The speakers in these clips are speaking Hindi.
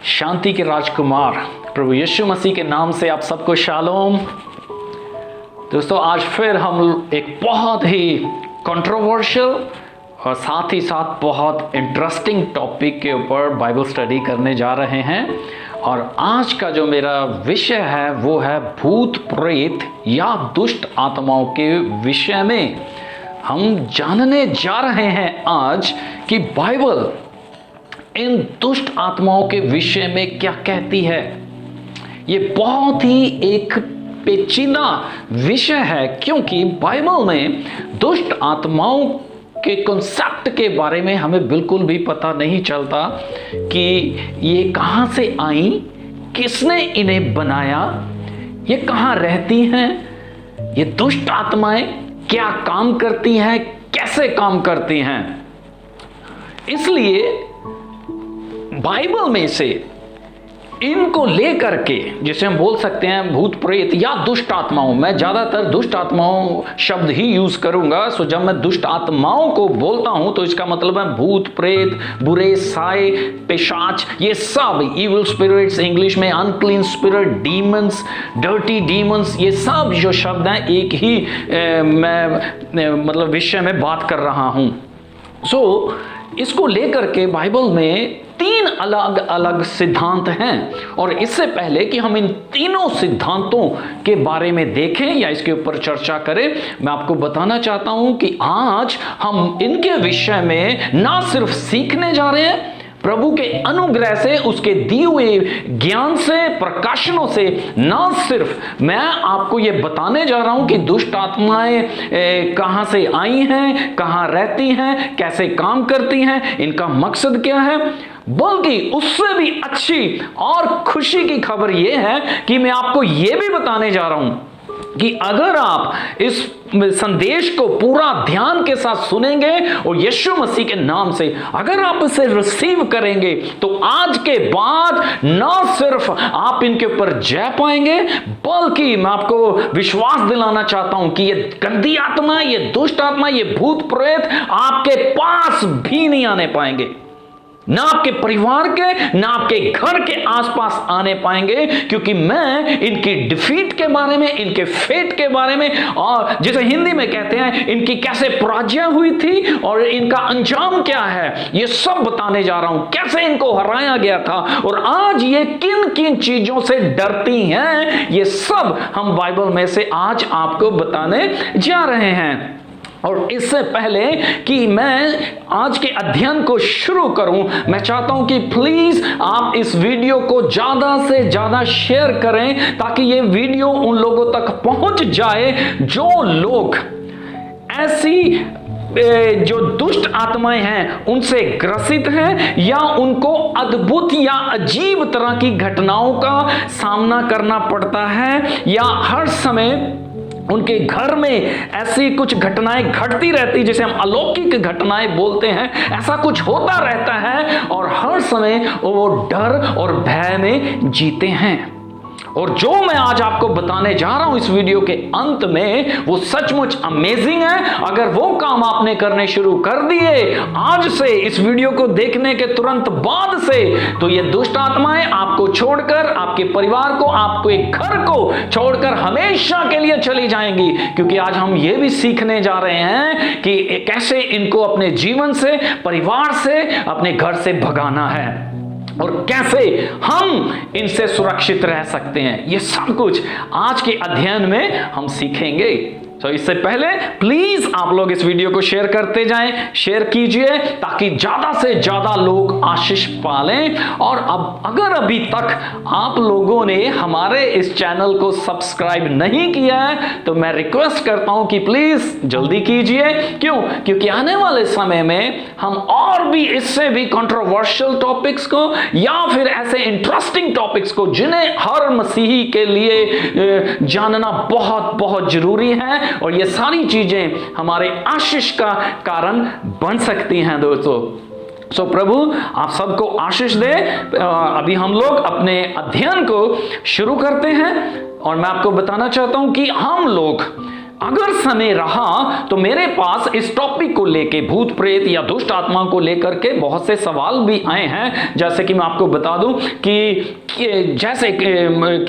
शांति के राजकुमार प्रभु यीशु मसीह के नाम से आप सबको शालोम। दोस्तों, आज फिर हम एक बहुत ही कंट्रोवर्शियल और साथ ही साथ बहुत इंटरेस्टिंग टॉपिक के ऊपर बाइबल स्टडी करने जा रहे हैं। और आज का जो मेरा विषय है वो है भूत प्रेत या दुष्ट आत्माओं के विषय में। हम जानने जा रहे हैं आज कि बाइबल इन दुष्ट आत्माओं के विषय में क्या कहती है। ये बहुत ही एक पेचीदा विषय है, क्योंकि बाइबल में दुष्ट आत्माओं के कॉन्सेप्ट के बारे में हमें बिल्कुल भी पता नहीं चलता कि ये कहाँ से आई, किसने इन्हें बनाया, ये कहाँ रहती हैं, ये दुष्ट आत्माएं क्या काम करती हैं, कैसे काम करती हैं। इसलिए बाइबल में से इनको लेकर के, जिसे हम बोल सकते हैं भूत प्रेत या दुष्ट आत्माओं, मैं ज्यादातर दुष्ट आत्माओं शब्द ही यूज करूंगा। सो जब मैं दुष्ट आत्माओं को बोलता हूं तो इसका मतलब है भूत प्रेत, बुरे साए, पेशाच, ये सब इविल स्पिरिट्स, इंग्लिश में unclean spirit, demons, dirty demons, ये सब जो शब्द हैं एक ही मैं विषय में बात कर रहा हूं। सो इसको लेकर के बाइबल में तीन अलग अलग सिद्धांत हैं। और इससे पहले कि हम इन तीनों सिद्धांतों के बारे में देखें या इसके ऊपर चर्चा करें, मैं आपको बताना चाहता हूं कि आज हम इनके विषय में ना सिर्फ सीखने जा रहे हैं, प्रभु के अनुग्रह से, उसके दिए हुए ज्ञान से, प्रकाशनों से, ना सिर्फ मैं आपको ये बताने जा रहा हूं कि दुष्ट आत्माएं कहां से आई हैं, कहां रहती हैं, कैसे काम करती हैं, इनका मकसद क्या है, बल्कि उससे भी अच्छी और खुशी की खबर यह है कि मैं आपको यह भी बताने जा रहा हूं कि अगर आप इस संदेश को पूरा ध्यान के साथ सुनेंगे और यीशु मसीह के नाम से अगर आप इसे रिसीव करेंगे, तो आज के बाद न सिर्फ आप इनके ऊपर जय पाएंगे, बल्कि मैं आपको विश्वास दिलाना चाहता हूं कि ये गंदी आत्मा, ये दुष्ट आत्मा, ये भूत प्रेत आपके पास भी नहीं आने पाएंगे, ना आपके परिवार के, ना आपके घर के आसपास आने पाएंगे, क्योंकि मैं इनकी डिफीट के बारे में, इनके फेट के बारे में, और जिसे हिंदी में कहते हैं इनकी कैसे पराजय हुई थी और इनका अंजाम क्या है, ये सब बताने जा रहा हूं। कैसे इनको हराया गया था और आज ये किन किन चीजों से डरती हैं, ये सब हम बाइबल में से आज आपको बताने जा रहे हैं। और इससे पहले कि मैं आज के अध्ययन को शुरू करूं, मैं चाहता हूं कि प्लीज आप इस वीडियो को ज्यादा से ज्यादा शेयर करें, ताकि ये वीडियो उन लोगों तक पहुंच जाए जो लोग ऐसी जो दुष्ट आत्माएं हैं उनसे ग्रसित हैं, या उनको अद्भुत या अजीब तरह की घटनाओं का सामना करना पड़ता है, या हर समय उनके घर में ऐसी कुछ घटनाएं घटती रहती, जिसे हम अलौकिक घटनाएं बोलते हैं, ऐसा कुछ होता रहता है और हर समय वो डर और भय में जीते हैं। और जो मैं आज आपको बताने जा रहा हूं इस वीडियो के अंत में, वो सचमुच अमेजिंग है। अगर वो काम आपने करने शुरू कर दिए आज से, इस वीडियो को देखने के तुरंत बाद से, तो ये दुष्ट आत्माएं आपको छोड़कर, आपके परिवार को, आपके घर को छोड़कर हमेशा के लिए चली जाएंगी। क्योंकि आज हम ये भी सीखने जा रहे हैं कि कैसे इनको अपने जीवन से, परिवार से, अपने घर से भगाना है और कैसे हम इनसे सुरक्षित रह सकते हैं। ये सब कुछ आज के अध्ययन में हम सीखेंगे। तो इससे पहले प्लीज आप लोग इस वीडियो को शेयर करते जाएं, शेयर कीजिए, ताकि ज्यादा से ज्यादा लोग आशीष पालें। और अब अगर अभी तक आप लोगों ने हमारे इस चैनल को सब्सक्राइब नहीं किया है, तो मैं रिक्वेस्ट करता हूं कि प्लीज जल्दी कीजिए। क्यों? क्योंकि आने वाले समय में हम और भी इससे भी कंट्रोवर्शियल टॉपिक्स को, या फिर ऐसे इंटरेस्टिंग टॉपिक्स को, जिन्हें हर मसीही के लिए जानना बहुत बहुत जरूरी है, और ये सारी चीजें हमारे आशीष का कारण बन सकती हैं दोस्तों। सो प्रभु आप सबको आशीष दे। अभी हम लोग अपने अध्ययन को शुरू करते हैं, और मैं आपको बताना चाहता हूं कि हम लोग अगर समय रहा तो मेरे पास इस टॉपिक को लेके, भूत प्रेत या दुष्ट आत्मा को लेकर के बहुत से सवाल भी आए हैं। जैसे कि मैं आपको बता दूं कि जैसे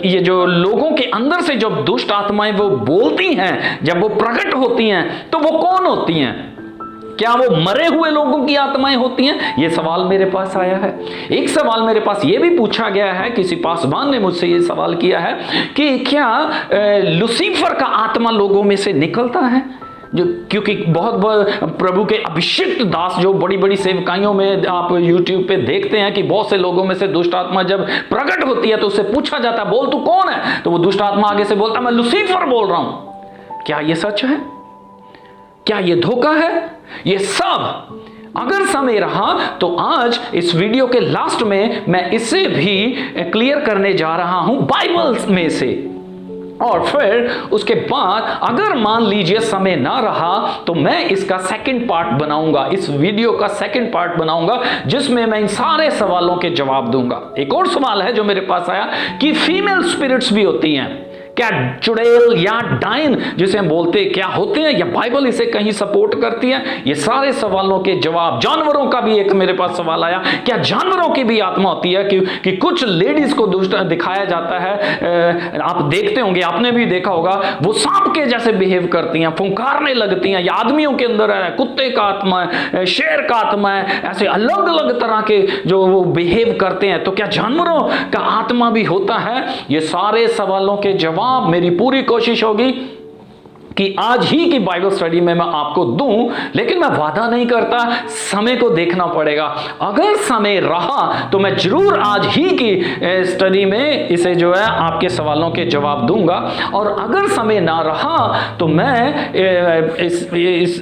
ये जो लोगों के अंदर से जब दुष्ट आत्माएं वो बोलती हैं, जब वो प्रकट होती हैं, तो वो कौन होती हैं? क्या वो मरे हुए लोगों की आत्माएं होती हैं? ये सवाल मेरे पास आया है। एक सवाल मेरे पास ये भी पूछा गया है, किसी पासवान ने मुझसे ये सवाल किया है कि क्या लूसीफर का आत्मा लोगों में से निकलता है? जो क्योंकि बहुत प्रभु के अभिषिक्त दास जो बड़ी बड़ी सेवकाइयों में आप YouTube पे देखते हैं कि बहुत से लोगों में से दुष्ट आत्मा जब प्रकट होती है तो उससे पूछा जाता है, बोल तू कौन है? तो वो दुष्ट आत्मा आगे से बोलता है, मैं लूसीफर बोल रहा हूं। क्या ये सच है? क्या ये धोखा है? ये सब अगर समय रहा तो आज इस वीडियो के लास्ट में मैं इसे भी क्लियर करने जा रहा हूं बाइबल में से। और फिर उसके बाद अगर मान लीजिए समय ना रहा तो मैं इसका सेकंड पार्ट बनाऊंगा, इस वीडियो का सेकंड पार्ट बनाऊंगा जिसमें मैं इन सारे सवालों के जवाब दूंगा। एक और सवाल है जो मेरे पास आया कि फीमेल स्पिरिट्स भी होती हैं क्या? चुड़ैल या डायन जिसे हम बोलते हैं, क्या होते हैं? या बाइबल इसे कहीं सपोर्ट करती है? ये सारे सवालों के जवाब। जानवरों का भी एक मेरे पास सवाल आया, क्या जानवरों की भी आत्मा होती है? कि कुछ लेडीज को दुष्ट दिखाया जाता है, आप देखते होंगे, आपने भी देखा होगा, वो सांप के जैसे बिहेव करती हैं, फुंकारने लगती हैं, या आदमियों के अंदर है कुत्ते का आत्मा है, शेर का आत्मा है, ऐसे अलग अलग तरह के जो वो बिहेव करते हैं। तो क्या जानवरों का आत्मा भी होता है? ये सारे सवालों के जवाब मेरी पूरी कोशिश होगी कि आज ही की बाइबल स्टडी में मैं आपको दूं, लेकिन मैं वादा नहीं करता, समय को देखना पड़ेगा। अगर समय रहा तो मैं जरूर आज ही की स्टडी में इसे जो है आपके सवालों के जवाब दूंगा, और अगर समय ना रहा तो मैं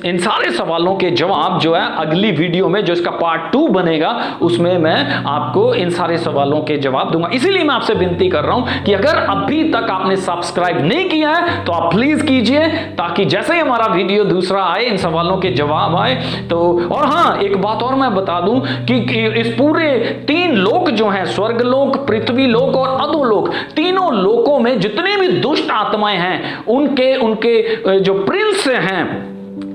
इन सारे सवालों के जवाब जो है अगली वीडियो में, जो इसका पार्ट 2 बनेगा, उसमें मैं आपको इन सारे सवालों के जवाब दूंगा। इसीलिए मैं आपसे विनती कर रहा हूं कि अगर अभी तक आपने सब्सक्राइब नहीं किया है तो आप प्लीज कीजिए, ताकि जैसे ही हमारा वीडियो दूसरा आए, इन सवालों के जवाब आए तो। और हाँ, एक बात और मैं बता दूं कि इस पूरे 3 लोक जो हैं, स्वर्ग लोक, पृथ्वी लोक और अधोलोक, तीनों लोकों में जितने भी दुष्ट आत्माएं हैं, उनके जो प्रिंस हैं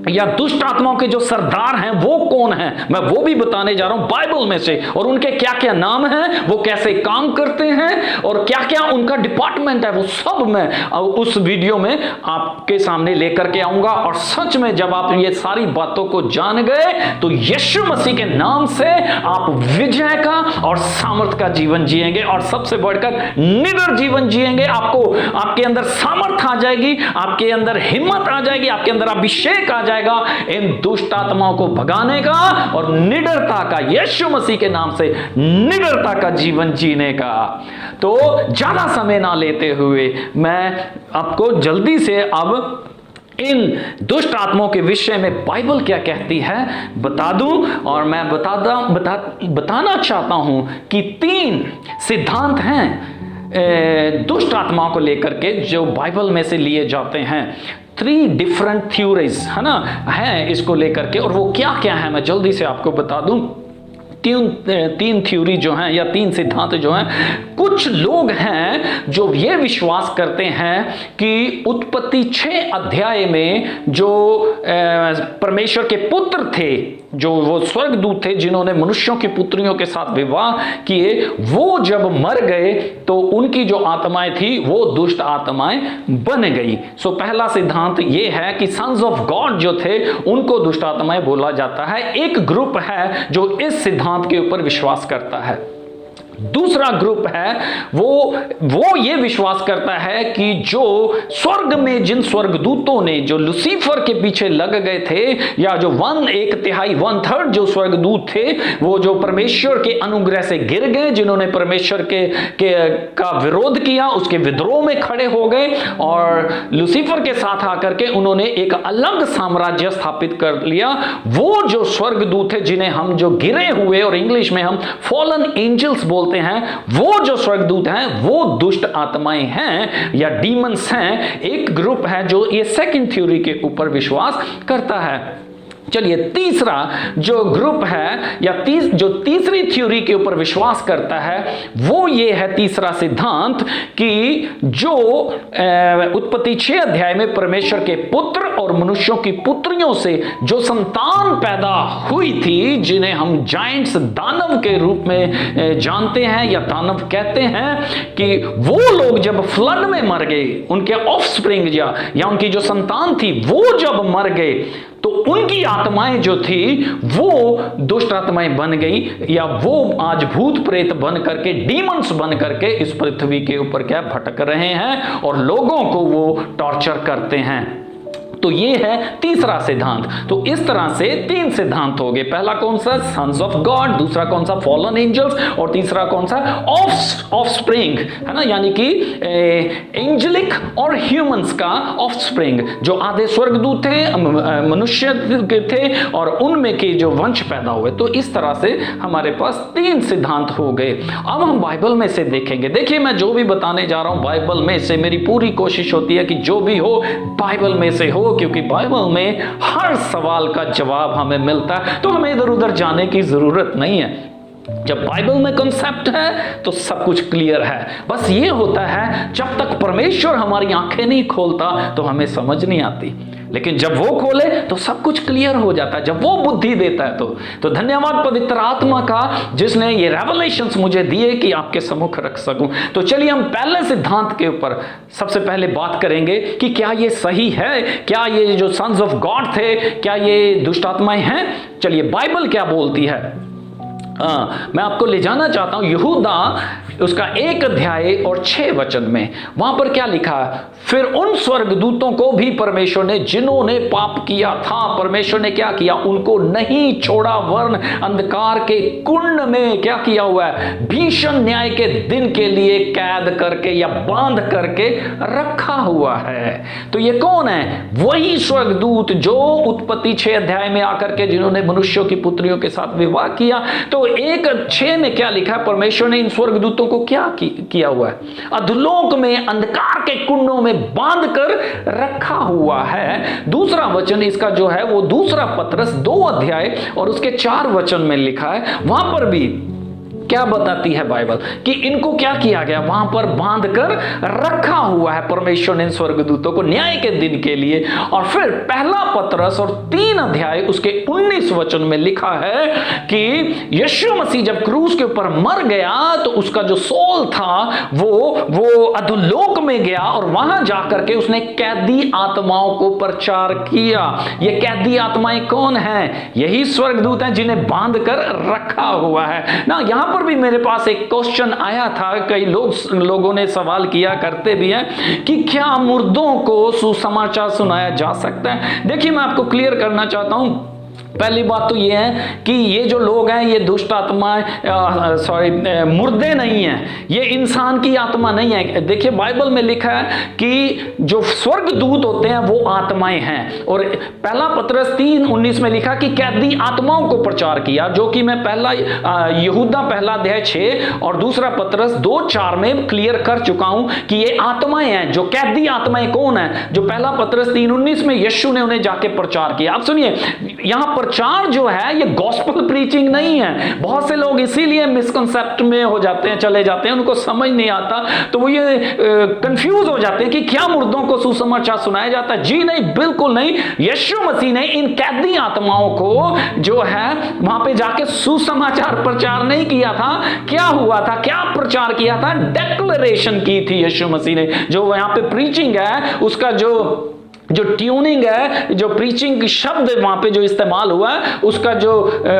या दुष्ट आत्माओं के जो सरदार हैं वो कौन हैं, मैं वो भी बताने जा रहा हूं बाइबल में से, और उनके क्या क्या नाम हैं, वो कैसे काम करते हैं, और क्या क्या उनका डिपार्टमेंट है, वो सब मैं उस वीडियो में आपके सामने लेकर के आऊंगा। और सच में जब आप ये सारी बातों को जान गए तो यीशु मसीह के नाम से आप विजय का और सामर्थ का जीवन जिएंगे, और सबसे बढ़कर निडर जीवन जिएंगे। आपके अंदर सामर्थ आ जाएगी, आपके अंदर हिम्मत आ जाएगी, आपके अंदर अभिषेक आ जाएगा इन दुष्ट आत्माओं को भगाने का और निडरता का, यीशु मसीह के नाम से निडरता का जीवन जीने का। तो ज्यादा समय ना लेते हुए मैं आपको जल्दी से अब इन दुष्ट आत्माओं के विषय में बाइबल क्या कहती है बता दूं, और मैं बताना चाहता हूं कि 3 सिद्धांत हैं दुष्ट आत्माओं को लेकर के जो बाइबल में से लिए जाते हैं। 3 डिफरेंट थ्योरीज है ना, है इसको लेकर के, और वो क्या क्या है मैं जल्दी से आपको बता दूं। 3 थ्योरी जो हैं या 3 सिद्धांत जो हैं। कुछ लोग हैं जो ये विश्वास करते हैं कि उत्पत्ति 6 अध्याय में जो परमेश्वर के पुत्र थे, जो वो स्वर्गदूत थे जिन्होंने मनुष्यों की पुत्रियों के साथ विवाह किए, वो जब मर गए तो उनकी जो आत्माएं थी वो दुष्ट आत्माएं बन गई। सो पहला सिद्धांत ये है कि सन्स ऑफ गॉड जो थे उनको दुष्ट आत्माएं बोला जाता है। एक ग्रुप है जो इस सिद्धांत के ऊपर विश्वास करता है। दूसरा ग्रुप है वो ये विश्वास करता है कि जो स्वर्ग में जिन स्वर्गदूतों ने जो लूसीफर के पीछे लग गए थे, या जो 1/3 जो स्वर्गदूत थे, वो जो परमेश्वर के अनुग्रह से गिर गए, जिन्होंने परमेश्वर का विरोध किया, उसके विद्रोह में खड़े हो गए, और लूसीफर के साथ आकर के उन्होंने एक अलग साम्राज्य स्थापित कर लिया। वो जो स्वर्गदूत थे जिन्हें हम जो गिरे हुए, और इंग्लिश में हम फॉलन एंजल्स बोलते हैं, वो जो स्वर्गदूत हैं वो दुष्ट आत्माएं हैं या डीमंस हैं। एक ग्रुप है जो ये सेकंड थ्योरी के ऊपर विश्वास करता है। चलिए, तीसरा जो ग्रुप है या जो तीसरी थ्योरी के ऊपर विश्वास करता है वो ये है, तीसरा सिद्धांत, कि जो उत्पत्ति 6 अध्याय में परमेश्वर के पुत्र और मनुष्यों की पुत्रियों से जो संतान पैदा हुई थी, जिन्हें हम जायंट्स, दानव के रूप में जानते हैं या दानव कहते हैं, कि वो लोग जब फ्लड में मर गए, उनके ऑफस्प्रिंग या उनकी जो संतान थी वो जब मर गए, तो उनकी आत्माएं जो थी वो दुष्ट आत्माएं बन गई, या वो आज भूत प्रेत बन करके, डीमंस बन करके इस पृथ्वी के ऊपर क्या भटक रहे हैं और लोगों को वो टॉर्चर करते हैं। तो ये है तीसरा सिद्धांत। तो इस तरह से 3 सिद्धांत हो गए। पहला कौन सा? सन्स ऑफ गॉड, दूसरा कौन सा? फॉलन एंजल्स, और तीसरा कौन सा? ऑफस्प्रिंग, है ना, यानी कि एंजेलिक और ह्यूमंस का ऑफस्प्रिंग, जो आधे स्वर्गदूत थे, मनुष्य थे, और उनमें के जो वंश पैदा हुए। तो इस तरह से हमारे पास 3 सिद्धांत हो गए। अब हम बाइबल में से देखेंगे। देखिए, मैं जो भी बताने जा रहा हूं बाइबल में से, मेरी पूरी कोशिश होती है कि जो भी हो बाइबल में से हो, क्योंकि बाइबल में हर सवाल का जवाब हमें मिलता है, तो हमें इधर उधर जाने की जरूरत नहीं है। जब बाइबल में कॉन्सेप्ट है तो सब कुछ क्लियर है। बस ये होता है, जब तक परमेश्वर हमारी आंखें नहीं खोलता तो हमें समझ नहीं आती, लेकिन जब वो खोले तो सब कुछ क्लियर हो जाता है, जब वो बुद्धि देता है। तो धन्यवाद पवित्र आत्मा का, जिसने ये रेवलेशंस मुझे दिए कि आपके सम्मुख रख सकूं। तो चलिए, हम पहले सिद्धांत के ऊपर सबसे पहले बात करेंगे कि क्या ये सही है, क्या ये जो सन्स ऑफ गॉड थे, क्या ये दुष्ट आत्माएं हैं। चलिए, बाइबल क्या बोलती है, मैं आपको ले जाना चाहता हूं यहूदा उसका 1 अध्याय और 6 वचन में। वहां पर क्या लिखा? फिर उन स्वर्गदूतों को भी परमेश्वर ने, जिन्होंने पाप किया था, परमेश्वर ने क्या किया? उनको नहीं छोड़ा, वरन अंधकार के कुंड में क्या किया हुआ है? भीषण न्याय के दिन के लिए कैद करके या बांध करके रखा हुआ है। तो ये कौन है? वही स्वर्गदूत जो उत्पत्ति 6 अध्याय में आकर के जिन्होंने मनुष्यों की पुत्रियों के साथ विवाह किया। तो 1:6 में क्या लिखा है? परमेश्वर ने इन स्वर्गदूतों को क्या किया हुआ है? अधोलोक में अंधकार के कुंडों में बांध कर रखा हुआ है। दूसरा वचन इसका जो है वो दूसरा पत्रस 2 अध्याय और उसके 4 वचन में लिखा है। वहां पर भी क्या बताती है बाइबल कि इनको क्या किया गया? वहां पर बांध कर रखा हुआ है परमेश्वर ने स्वर्गदूतों को न्याय के दिन के लिए। और फिर पहला पत्रस और 3 अध्याय उसके 19 वचन में लिखा है कि यीशु मसीह जब क्रूस के ऊपर मर गया तो उसका जो सोल था वो अधोलोक में गया और वहां जाकर के उसने कैदी आत्माओं को प्रचार किया। ये कैदी आत्माएं कौन हैं? यही स्वर्गदूत हैं जिन्हें बांध कर रखा हुआ है ना। यहां पर भी मेरे पास एक क्वेश्चन आया था, कई लोगों ने सवाल किया करते भी हैं कि क्या मुर्दों को सुसमाचार सुनाया जा सकता है? देखिए, मैं आपको क्लियर करना चाहता हूं। पहली बात तो ये है कि ये जो लोग हैं ये दुष्ट आत्माएं, मुर्दे नहीं हैं, ये इंसान की आत्मा नहीं है। देखिए, बाइबल में लिखा है कि जो स्वर्गदूत होते हैं वो आत्माएं हैं। और पहला पत्रस 3:19 में लिखा कि कैदी आत्माओं को प्रचार किया, जो कि मैं पहला यहूदा पहला अध्याय 6 और दूसरा पत्रस 2:4 में क्लियर कर चुका हूं कि ये आत्माएं हैं। जो कैदी आत्माएं कौन है? जो पहला पत्रस 3:19 में यीशु ने उन्हें जाके प्रचार किया। आप सुनिए, यहां प्रचार जो है ये गॉस्पेल प्रीचिंग नहीं है। बहुत से लोग इसीलिए मिसकंसेप्ट में हो जाते हैं, चले जाते हैं, उनको समझ नहीं आता, तो वो ये कंफ्यूज हो जाते हैं कि क्या मुर्दों को सुसमाचार सुनाया जाता है? जी नहीं, बिल्कुल नहीं। यीशु मसीह ने इन कैदी आत्माओं को जो है वहां पे जाके सुसमाचार प्रचार नहीं किया था। क्या हुआ था? क्या प्रचार किया था? डेक्लेरेशन की थी यीशु मसीह ने। जो यहां पे प्रीचिंग है उसका जो ट्यूनिंग है, जो प्रीचिंग शब्द वहां पे जो इस्तेमाल हुआ है, उसका जो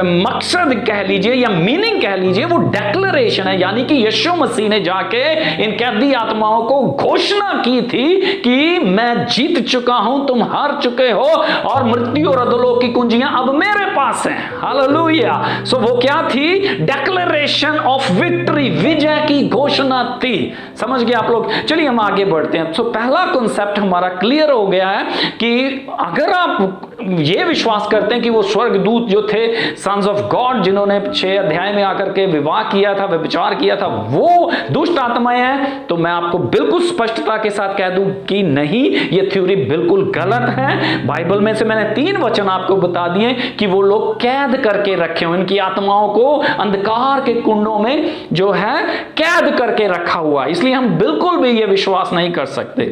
मकसद कह लीजिए या मीनिंग कह लीजिए, वो डेक्लेरेशन है। यानी कि यीशु मसीह ने जाके इन कैदी आत्माओं को घोषणा की थी कि मैं जीत चुका हूं, तुम हार चुके हो, और मृत्यु और अधोलोक की कुंजियां अब मेरे पास हैं। हालेलुया। सो वो क्या थी? डेक्लेरेशन ऑफ विक्ट्री, विजय की घोषणा थी। समझ गए आप लोग? चलिए हम आगे बढ़ते हैं। सो पहला कॉन्सेप्ट हमारा क्लियर हो गया है है कि अगर आप ये विश्वास करते हैं कि वो स्वर्गदूत जो थे, सन्स ऑफ गॉड, जिन्होंने 6 अध्याय में आकर के विवाह किया था, विचार किया था, वो दुष्ट आत्माएं हैं, तो मैं आपको बिल्कुल स्पष्टता के साथ कह दूं कि नहीं, ये थ्योरी बिल्कुल गलत है। बाइबल में से मैंने 3 वचन आपको बता दिए कि वो लोग कैद करके रखे हुए, उनकी आत्माओं को अंधकार के कुंडों में जो है कैद करके रखा हुआ, इसलिए हम बिल्कुल भी ये विश्वास नहीं कर सकते।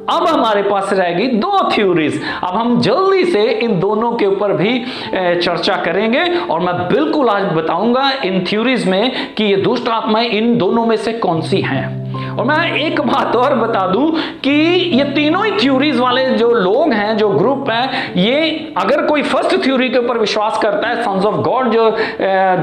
अब हमारे पास रहेगी 2 थ्योरीज। अब हम जल्दी से इन दोनों के ऊपर भी चर्चा करेंगे और मैं बिल्कुल आज बताऊंगा इन थ्योरीज में कि ये दुष्ट आत्माएं इन दोनों में से कौन सी हैं। और मैं एक बात और बता दूं कि ये तीनों ही थ्योरीज वाले जो लोग हैं, जो ग्रुप है, ये अगर कोई फर्स्ट थ्योरी के ऊपर विश्वास करता है, सन्स ऑफ गॉड जो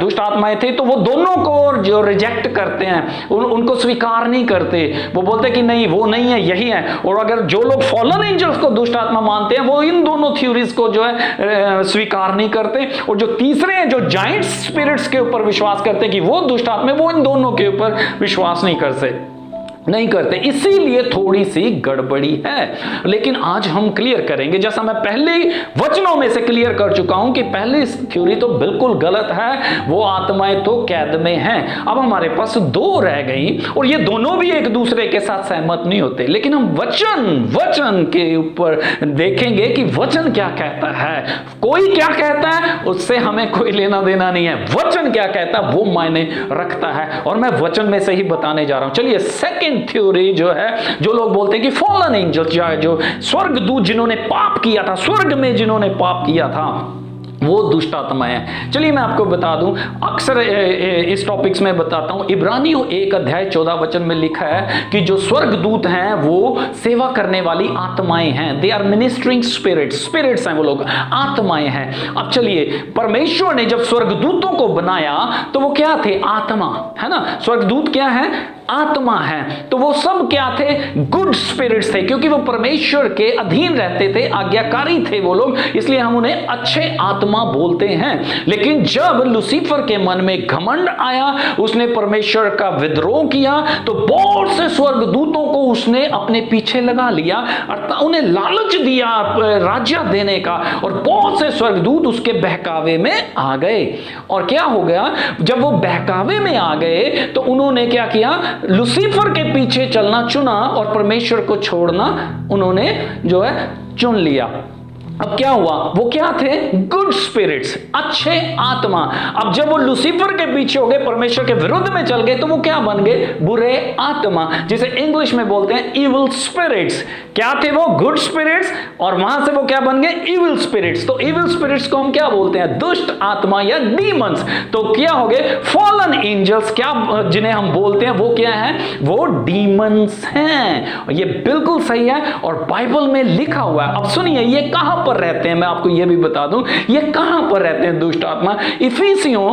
दुष्ट आत्माएं थे, तो वो दोनों को जो रिजेक्ट करते हैं, उनको स्वीकार नहीं करते। वो बोलते कि नहीं, वो नहीं है, यही है। और अगर जो लोग फॉलन एंजल्स को दुष्ट आत्मा मानते हैं, वो इन दोनों थ्योरीज को जो है स्वीकार नहीं करते। और जो तीसरे हैं, जो जाइंट स्पिरिट्स के ऊपर विश्वास करते हैं कि वो दुष्ट आत्मा, वो इन दोनों के ऊपर विश्वास नहीं करते, इसीलिए थोड़ी सी गड़बड़ी है। लेकिन आज हम क्लियर करेंगे, जैसा मैं पहले वचनों में से क्लियर कर चुका हूं कि पहली थ्योरी तो बिल्कुल गलत है, वो आत्माएं तो कैद में हैं। अब हमारे पास 2 रह गई और ये दोनों भी एक दूसरे के साथ सहमत नहीं होते। लेकिन हम वचन के ऊपर देखेंगे कि वचन क्या कहता है। कोई क्या कहता है उससे हमें कोई लेना देना नहीं है, वचन क्या कहता है वो मायने रखता है, और मैं वचन में से ही बताने जा रहा हूं। चलिए, सेकंड थ्योरी जो है, जो लोग बोलते हैं कि फॉलन एंजल, जो स्वर्गदूत जिन्होंने पाप किया था, स्वर्ग में जिन्होंने पाप किया था, वो दुष्ट आत्माएं हैं। चलिए मैं आपको बता दूं, अक्सर इस टॉपिक्स में बताता हूं, इब्रानियों 1 अध्याय 14 वचन में लिखा है कि जो स्वर्गदूत हैं वो सेवा करने वाली आत्माएं हैं। दे आर मिनिस्ट्रिंग स्पिरिट्स हैं, वो लोग आत्माएं हैं। अब चलिए, परमेश्वर ने जब स्वर्गदूतों को बनाया तो वो क्या थे? आत्मा, है ना। स्वर्गदूत क्या है? आत्मा है। तो वो सब क्या थे? गुड स्पिरिट्स थे, क्योंकि वो परमेश्वर के अधीन रहते थे, आज्ञाकारी थे वो लोग, इसलिए हम उन्हें अच्छे आत्मा बोलते हैं। लेकिन जब लूसीफर के मन में घमंड आया, उसने परमेश्वर का विद्रोह किया, तो बहुत से स्वर्गदूतों को उसने अपने पीछे लगा लिया, अर्थात उन्हें लालच दिया राज्य देने का, और बहुत से स्वर्गदूत उसके बहकावे में आ गए। और क्या हो गया? जब वो बहकावे में आ गए तो उन्होंने क्या किया? लूसीफर के पीछे चलना चुना और परमेश्वर को छोड़ना उन्होंने जो है चुन लिया। अब क्या हुआ? वो क्या थे? गुड स्पिरिट्स, अच्छे आत्मा। अब जब वो लूसीफर के पीछे हो गए, परमेश्वर के विरुद्ध में चल गए, तो वो क्या बन गए? बुरे आत्मा, जिसे इंग्लिश में बोलते हैं इविल स्पिरिट्स। क्या थे वो? गुड स्पिरिट्स, और वहां से वो क्या बन गए? Evil spirits. तो इविल स्पिरिट्स को हम क्या बोलते हैं? दुष्ट आत्मा या डीमंस। तो क्या हो गए? फॉलन एंजल्स, क्या जिन्हें हम बोलते हैं, वो क्या है? वो डीमंस हैं। ये बिल्कुल सही है और बाइबल में लिखा हुआ है। अब सुनिए, ये कहां रहते हैं, मैं आपको यह भी बता दूं, ये कहां पर रहते हैं दुष्ट आत्मा। इफिसियों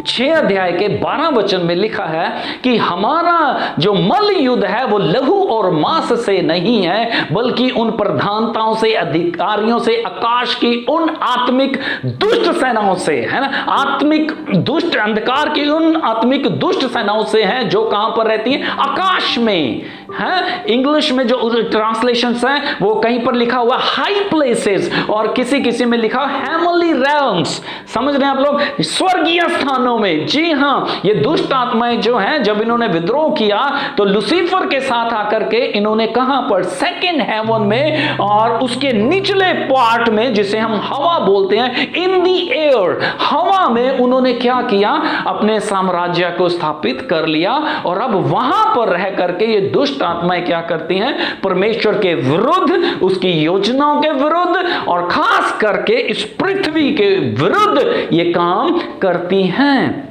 6 अध्याय के 12 वचन में लिखा है कि हमारा जो मल युद्ध है वो लहू और मांस से नहीं है, बल्कि उन प्रधानताओं से, अधिकारियों से, आकाश की उन आत्मिक दुष्ट सेनाओं से, है ना। आत्मिक दुष्ट, अंधकार की उन आत्मिक दुष्ट सेनाओं से है जो कहां पर रहती हैं? आकाश में, है। इंग्लिश में जो ट्रांसलेशंस हैं वो कहीं पर लिखा हुआ हाई प्लेसेस, और किसी में लिखा हेवनली रेल्म्स। समझ रहे हैं आप लोग? स्वर्गीय स्थानों में। जी हां, ये दुष्ट आत्माएं जो हैं, जब इन्होंने विद्रोह किया तो लूसीफर के साथ आकर के इन्होंने कहां पर? सेकंड हेवन में, और उसके निचले पार्ट में, जिसे हम हवा बोलते हैं, इन दी एयर, हवा में उन्होंने क्या किया? अपने साम्राज्य को स्थापित कर लिया। और अब वहां पर रह करके ये दुष्ट आत्माएं क्या करती हैं? परमेश्वर के विरुद्ध, उसकी योजनाओं के विरुद्ध, और खास करके इस पृथ्वी के विरुद्ध ये काम करती हैं।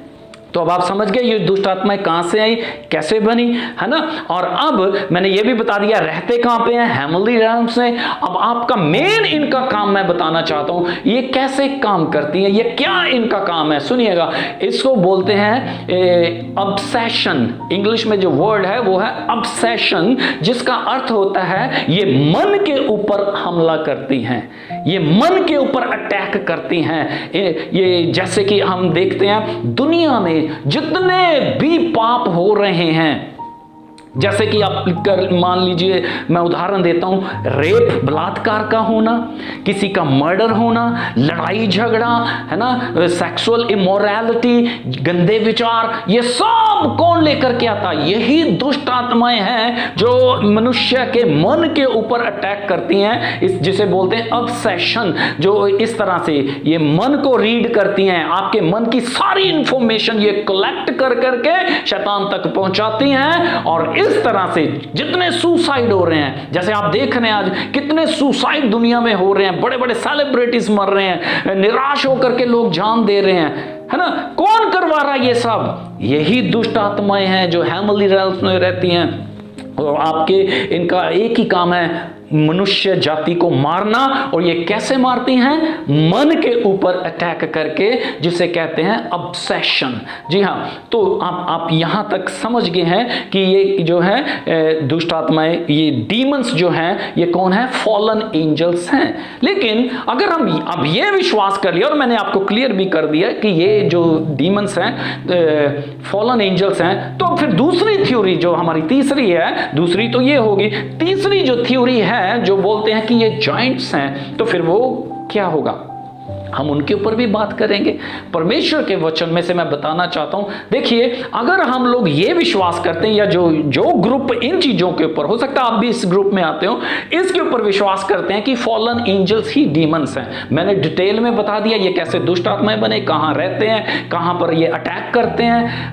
तो अब आप समझ गए ये दुष्ट आत्माएं कहां से आई, कैसे बनी, है ना। और अब मैंने ये भी बता दिया रहते कहां पे हैं, हेवनली रेल्म से। अब आपका मेन इनका काम मैं बताना चाहता हूं, ये कैसे काम करती है, ये क्या इनका काम है। सुनिएगा, इसको बोलते हैं ऑब्सेशन। इंग्लिश में जो वर्ड है वो है ऑब्सेशन, जिसका अर्थ होता है ये मन के ऊपर हमला करती हैं, ये मन के ऊपर अटैक करती हैं। ये जैसे कि हम देखते हैं दुनिया में जितने भी पाप हो रहे हैं, जैसे कि आप मान लीजिए, मैं उदाहरण देता हूं, रेप, बलात्कार का होना, किसी का मर्डर होना, लड़ाई झगड़ा, है ना, सेक्सुअल इमोरलिटी, गंदे विचार, ये सब कौन लेकर के आता? यही दुष्ट आत्माएं हैं जो मनुष्य के मन के ऊपर अटैक करती हैं, इस जिसे बोलते हैं ऑब्सेशन, जो इस तरह से ये मन को रीड करती हैं, आपके मन की सारी इंफॉर्मेशन ये कलेक्ट कर करके शैतान तक पहुंचाती हैं, और इस तरह से जितने सुसाइड हो रहे हैं, जैसे आप देख रहे हैं आज कितने सुसाइड दुनिया में हो रहे हैं, बड़े बड़े सेलिब्रिटीज मर रहे हैं, निराश होकर के लोग जान दे रहे हैं, है ना, कौन करवा रहा है ये सब? यही दुष्ट आत्माएं हैं जो हेवनली रेल्स में रहती हैं, और आपके इनका एक ही काम है, मनुष्य जाति को मारना। और ये कैसे मारती हैं? मन के ऊपर अटैक करके, जिसे कहते हैं ऑब्सेशन। जी हाँ, तो आप यहां तक समझ गए हैं कि ये जो है दुष्ट आत्माएं, ये डीमंस जो हैं, ये कौन है? फॉलन एंजल्स हैं। लेकिन अगर हम अब ये विश्वास कर लिया, और मैंने आपको क्लियर भी कर दिया कि ये जो डीमंस हैं फॉलन एंजल्स हैं, तो फिर दूसरी थ्योरी जो हमारी तीसरी है, दूसरी तो ये होगी, तीसरी जो थ्योरी है जो बोलते हैं कि ये जाइंट्स हैं, तो फिर वो क्या होगा? हम उनके ऊपर भी बात करेंगे। परमेश्वर के वचन में से मैं बताना चाहता हूं, देखिए, अगर हम लोग ये विश्वास करते हैं, या जो ग्रुप इन चीजों के ऊपर, हो सकता है आप भी इस ग्रुप में आते हो, इसके ऊपर विश्वास करते हैं कि फॉलन एंजल्स ही डीमंस हैं। मैंने डिटेल में बता दिया ये कैसे दुष्ट आत्माएं बने, कहां रहते हैं, कहां पर ये अटैक करते हैं,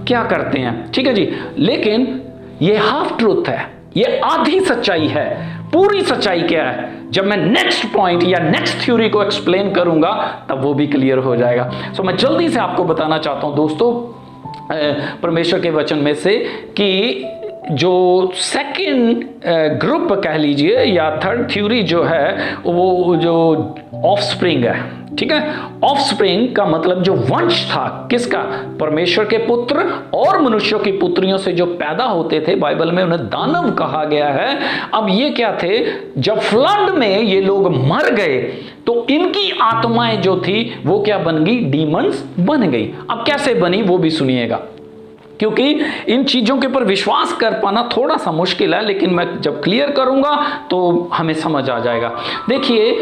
क्या करते हैं, ठीक है जी। लेकिन ये हाफ ट्रूथ है, ये आधी सच्चाई है। पूरी सच्चाई क्या है, जब मैं नेक्स्ट पॉइंट या नेक्स्ट थ्योरी को एक्सप्लेन करूंगा तब वो भी क्लियर हो जाएगा। सो मैं जल्दी से आपको बताना चाहता हूं दोस्तों, परमेश्वर के वचन में से, कि जो सेकंड ग्रुप कह लीजिए या थर्ड थ्योरी जो है, वो जो ऑफस्प्रिंग है, ठीक है। ऑफस्प्रिंग का मतलब जो वंश था, किसका? परमेश्वर के पुत्र और मनुष्यों की पुत्रियों से जो पैदा होते थे, बाइबल में उन्हें दानव कहा गया है। अब ये क्या थे? जब फ्लड में ये लोग मर गए तो इनकी आत्माएं जो थी वो क्या बन गई? डीमंस बन गई। अब कैसे बनी वो भी सुनिएगा, क्योंकि इन चीजों के ऊपर विश्वास कर पाना थोड़ा सा मुश्किल है, लेकिन मैं जब क्लियर करूंगा तो हमें समझ आ जाएगा। देखिए,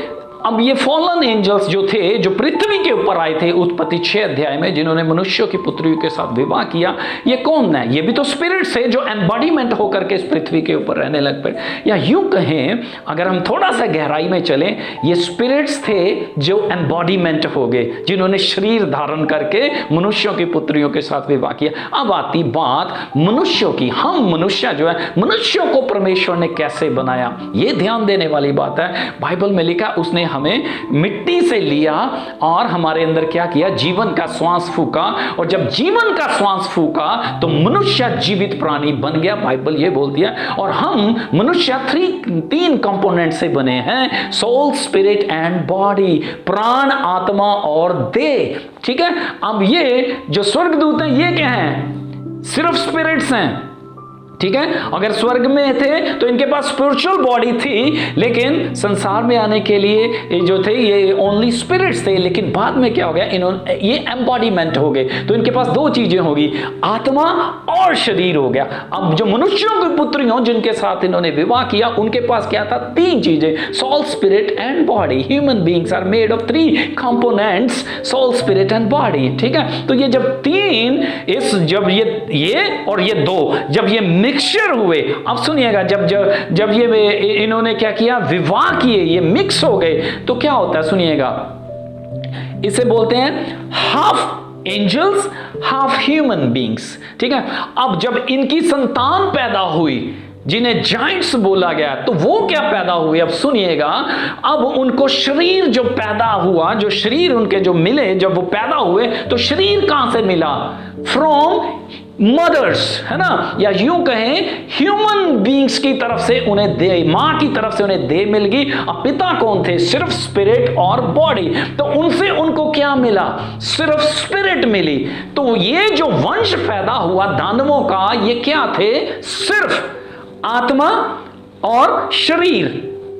अब ये फॉलन एंजल्स जो थे, जो पृथ्वी के ऊपर आए थे उत्पत्ति 6 अध्याय में, जिन्होंने मनुष्यों की पुत्रियों के साथ विवाह किया, ये कौन है? ये भी तो स्पिरिट्स है जो एम्बॉडीमेंट होकर के इस पृथ्वी के ऊपर रहने लग पड़े। या यूं कहें, अगर हम थोड़ा सा गहराई में चलें, ये स्पिरिट्स थे जो एम्बॉडीमेंट हो गए, जिन्होंने शरीर धारण करके मनुष्यों की पुत्रियों के साथ विवाह किया। अब आती बात मनुष्यों की। हम मनुष्य जो है, मनुष्यों को परमेश्वर ने कैसे बनाया, ये ध्यान देने वाली बात है। बाइबल में लिखा, उसने हमें मिट्टी से लिया और हमारे अंदर क्या किया? जीवन का श्वास फूका, और जब जीवन का श्वास फूका तो मनुष्य जीवित प्राणी बन गया, बाइबल ये बोलती है। और हम मनुष्य 3 कंपोनेंट से बने हैं, सोल, स्पिरिट एंड बॉडी, प्राण, आत्मा और देह, ठीक है। अब ये जो स्वर्गदूत हैं, ये क्या हैं? सिर्फ स्पिरिट्स हैं, ठीक है। अगर स्वर्ग में थे तो इनके पास स्पिरिचुअल बॉडी थी, लेकिन संसार में आने के लिए जो थे ये ओनली स्पिरिट्स थे। लेकिन बाद में क्या हो गया? इन्होंने ये एम्बॉडीमेंट हो गए, तो इनके पास 2 चीजें होगी, आत्मा और शरीर हो गया। अब जो मनुष्यों की पुत्रियों जिनके साथ इन्होंने विवाह किया, उनके पास क्या था? 3 चीजें, soul, spirit and body. Human beings are made of 3 components, soul, spirit and body, ठीक है। तो ये जब 3 जब ये और ये 2 जब ये मिक्सचर हुए, अब सुनिएगा, जब ये इन्होंने क्या किया? विवाह किए, ये मिक्स हो गए, तो क्या होता है? सुनिएगा, इसे बोलते हैं half angels half human beings, ठीक है। अब जब इनकी संतान पैदा हुई, जिन्हें जाइंट्स बोला गया, तो वो क्या पैदा हुए? अब सुनिएगा, अब उनको शरीर जो पैदा हुआ, जो शरीर उनके जो मिले, जब वो पैदा हुए तो शरीर कहां से मिला? फ्रॉम मदर्स, है ना, या यूं कहें ह्यूमन बीइंग्स की तरफ से उन्हें दे, मां की तरफ से उन्हें दे मिल गई। अब पिता कौन थे? सिर्फ स्पिरिट और बॉडी, तो उनसे उनको क्या मिला? सिर्फ स्पिरिट मिली। तो ये जो वंश पैदा हुआ दानवों का, ये क्या थे? सिर्फ आत्मा और शरीर।